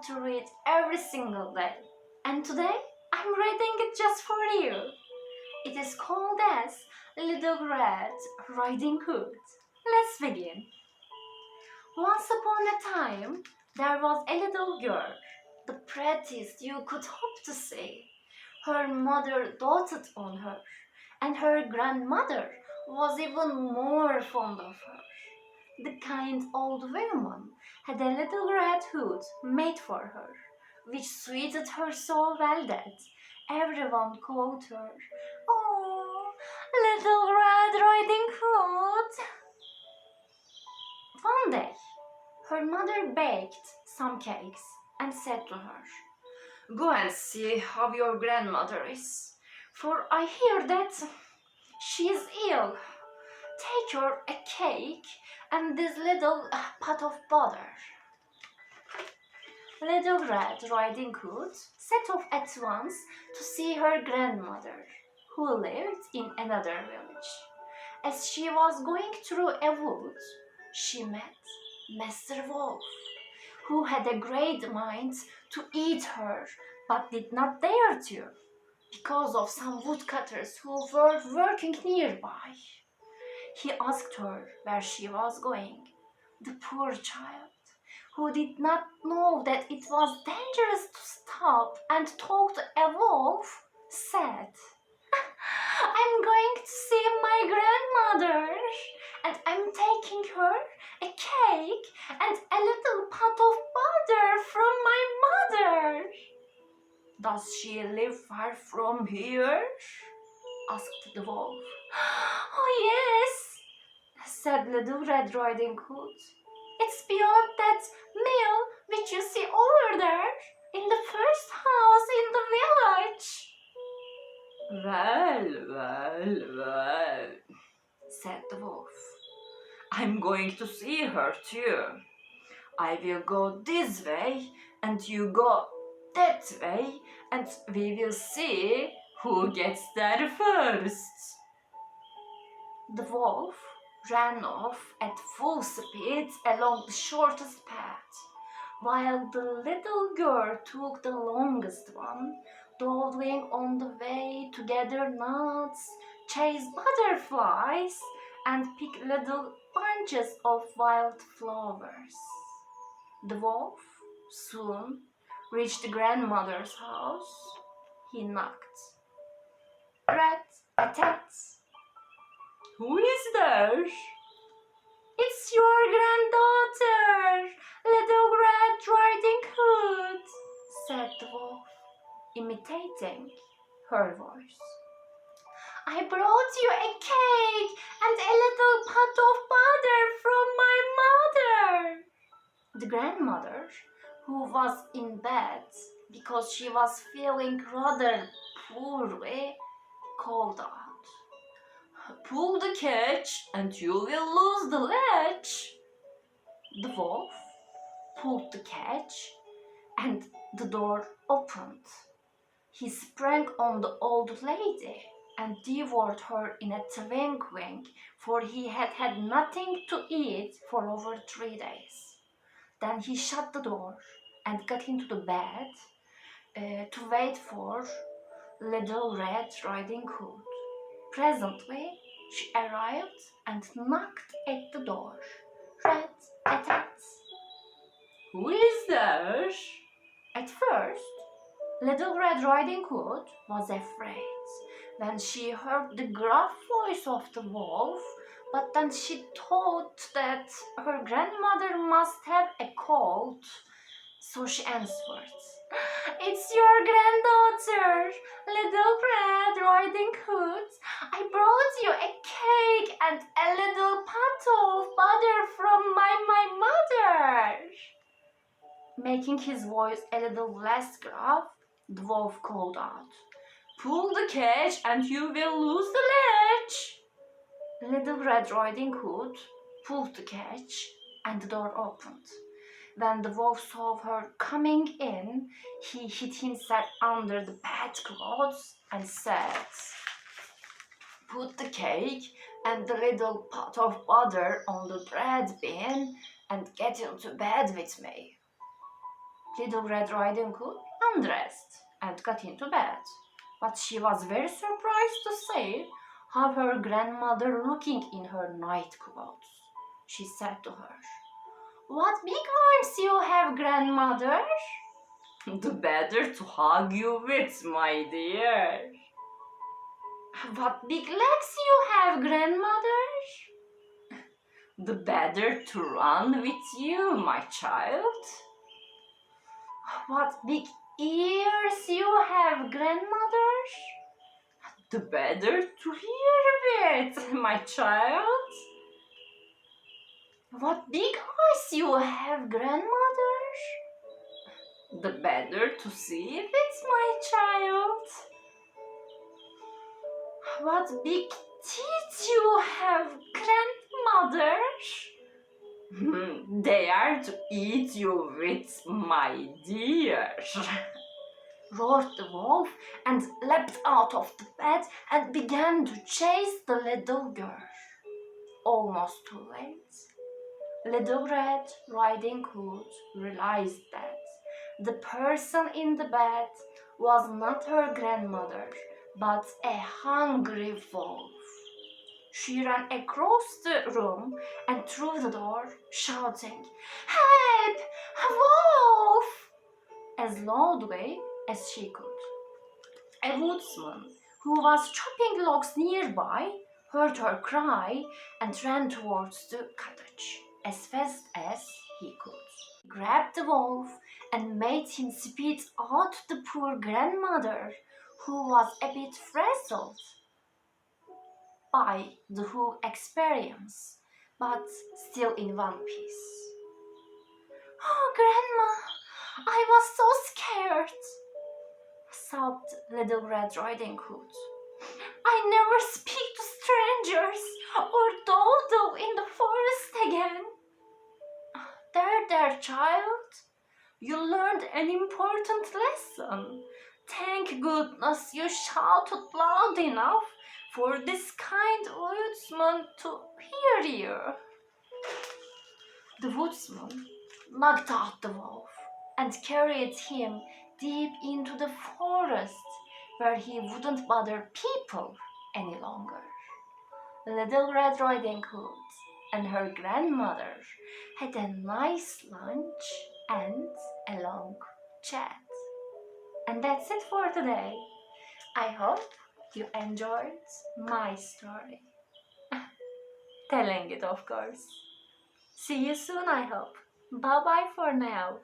to read every single day. And today, I'm reading it just for you. It is called as Little Red Riding Hood. Let's begin. Once upon a time, there was a little girl, the prettiest you could hope to see. Her mother doted on her, and her grandmother was even more fond of her. The kind old woman had a little red hood made for her, which suited her so well that everyone called her, "Oh, Little Red Riding Hood." One day, her mother baked some cakes and said to her, "Go and see how your grandmother is, for I hear that she is ill. Take her a cake and this little pot of butter." Little Red Riding Hood set off at once to see her grandmother, who lived in another village. As she was going through a wood, she met Master Wolf, who had a great mind to eat her, but did not dare to, because of some woodcutters who were working nearby. He asked her where she was going. The poor child, who did not know that it was dangerous to stop and talk to a wolf, said, "I'm going to see my grandmother, and I'm taking her a cake and a little pot of butter from my mother." "Does she live far from here?" asked the wolf. "Oh yes," said Little Red Riding Hood. "It's beyond that mill which you see over there, in the first house in the village." Well, said the wolf. "I'm going to see her too. I will go this way and you go that way, and we will see who gets there first." The wolf ran off at full speed along the shortest path, while the little girl took the longest one, dawdling on the way to gather nuts, chase butterflies, and pick little bunches of wild flowers. The wolf soon reached the grandmother's house. He knocked. "Rat-a-tat. Who is there?" "It's your granddaughter, Little Red Riding Hood," said the wolf, imitating her voice. "I brought you a cake and a little pot of butter from my mother." The grandmother, who was in bed because she was feeling rather poorly, called out, "Pull the catch and you will lose the latch." The wolf pulled the catch and the door opened. He sprang on the old lady and devoured her in a twinkling, for he had had nothing to eat for over 3 days. Then he shut the door and got into the bed to wait for Little Red Riding Hood. Presently, she arrived and knocked at the door. "Rat-a-tat. Who is there?" At first, Little Red Riding Hood was afraid when she heard the gruff voice of the wolf, but then she thought that her grandmother must have a cold, so she answered, "It's your granddaughter, Little Red Riding Hood. I brought you a cake and a little pot of butter from my mother." Making his voice a little less gruff, the wolf called out, "Pull the catch and you will lose the latch." Little Red Riding Hood pulled the catch and the door opened. When the wolf saw her coming in, he hid himself under the bedclothes and said, "Put the cake and the little pot of butter on the bread bin and get into bed with me." Little Red Riding Hood undressed and got into bed, but she was very surprised to see how her grandmother looking in her night clothes. She said to her, "What big arms you have, grandmother!" "The better to hug you with, my dear." "What big legs you have, grandmother!" "The better to run with you, my child." "What big ears you have, grandmother!" "The better to hear with, my child." "What big eyes you have, grandmother!" "The better to see with, my child." "What big teeth you have, grandmother!" "They are to eat you with, my dear," roared the wolf and leapt out of the bed and began to chase the little girl. Almost too late. Little Red Riding Hood realized that the person in the bed was not her grandmother, but a hungry wolf. She ran across the room and through the door, shouting, "Help! A wolf!" as loudly as she could. A woodsman who was chopping logs nearby heard her cry and ran towards the cottage as fast as he could. He grabbed the wolf and made him spit out the poor grandmother, who was a bit frazzled by the whole experience, but still in one piece. "Oh, Grandma, I was so scared," sobbed Little Red Riding Hood. "I never speak to strangers or dawdle in the forest again." There, child. You learned an important lesson. Thank goodness you shouted loud enough for this kind woodsman to hear you. The woodsman knocked out the wolf and carried him deep into the forest where he wouldn't bother people any longer. Little Red Riding Hood and her grandmother had a nice lunch and a long chat. And that's it for today. I hope you enjoyed my story. Telling it, of course. See you soon, I hope. Bye bye for now.